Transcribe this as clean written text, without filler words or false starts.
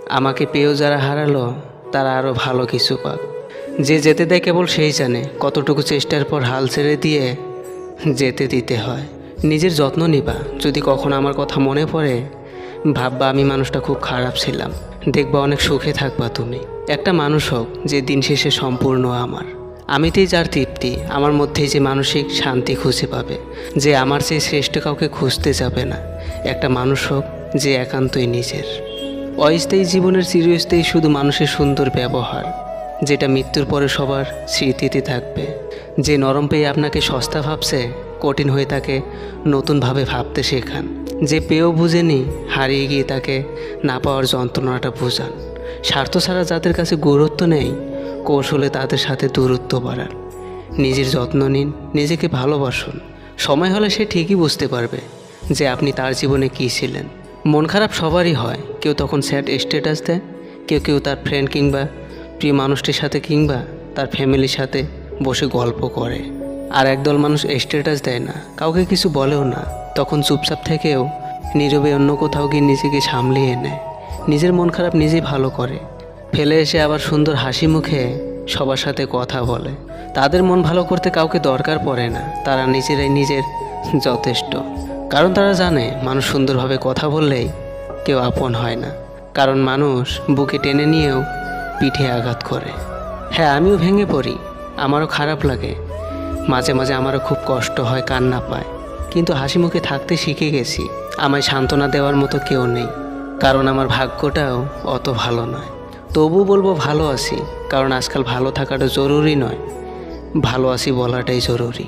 আমাকে পেয়েও যারা হারালো তারা আরও ভালো কিছু পাক। যে যেতে দেয় কেবল সেই জানে কতটুকু চেষ্টার পর হাল ছেড়ে দিয়ে যেতে দিতে হয়। নিজের যত্ন নিবা। যদি কখনো আমার কথা মনে পড়ে ভাববা আমি মানুষটা খুব খারাপ ছিলাম, দেখবা অনেক সুখে থাকবা তুমি। একটা মানুষ হোক যে দিন শেষে সম্পূর্ণ আমার। আমিতেই যার তৃপ্তি, আমার মধ্যেই যে মানসিক শান্তি খুঁজে পাবে, যে আমার চেয়ে শ্রেষ্ঠ কাউকে খুঁজতে যাবে না। একটা মানুষ হোক যে একান্তই নিজের। অস্থায়ী জীবনের চিরস্থায়ী শুধু মানুষের সুন্দর ব্যবহার, যেটা মৃত্যুর পরে সবার স্মৃতিতে থাকবে। যে নরম পেয়ে আপনাকে সস্তা ভাবছে, কঠিন হয়ে তাকে নতুনভাবে ভাবতে শেখান। যে পেয়েও বুঝেনি, হারিয়ে গিয়ে তাকে না পাওয়ার যন্ত্রণাটা বোঝান। স্বার্থ ছাড়া যাদের কাছে গুরুত্ব নেই, কৌশলে তাদের সাথে দূরত্ব বাড়ান। নিজের যত্ন নিন, নিজেকে ভালোবাসুন। সময় হলে সে ঠিকই বুঝতে পারবে যে আপনি তার জীবনে কী ছিলেন। মন খারাপ সবারই হয়, কেউ তখন স্যাড স্ট্যাটাস দেয়, কেউ কেউ তার ফ্রেন্ড কিংবা প্রিয় মানুষটির সাথে কিংবা তার ফ্যামিলির সাথে বসে গল্প করে। আর একদল মানুষ স্ট্যাটাস দেয় না, কাউকে কিছু বলেও না, তখন চুপচাপ থেকেও নীরবে অন্য কোথাও গিয়ে নিজেকে সামলিয়ে নেয়। নিজের মন খারাপ নিজেই ভালো করে ফেলে এসে আবার সুন্দর হাসি মুখে সবার সাথে কথা বলে। তাদের মন ভালো করতে কাউকে দরকার পড়ে না, তারা নিজেরাই নিজের যথেষ্ট। কারণ তারা জানে মানুষ সুন্দরভাবে কথা বললেই কেউ আপন হয় না, কারণ মানুষ বুকে টেনে নিয়েও পিঠে আঘাত করে। হ্যাঁ, আমিও ভেঙে পড়ি, আমারও খারাপ লাগে, মাঝে মাঝে আমারও খুব কষ্ট হয়, কান্না পায়, কিন্তু হাসি মুখে থাকতে শিখে গেছি। আমায় সান্ত্বনা দেওয়ার মতো কেউ নেই, কারণ আমার ভাগ্যটাও অত ভালো নয়। তবু বলবো ভালো আছি, কারণ আজকাল ভালো থাকাটা জরুরি নয়, ভালো আছি বলাটাই জরুরি।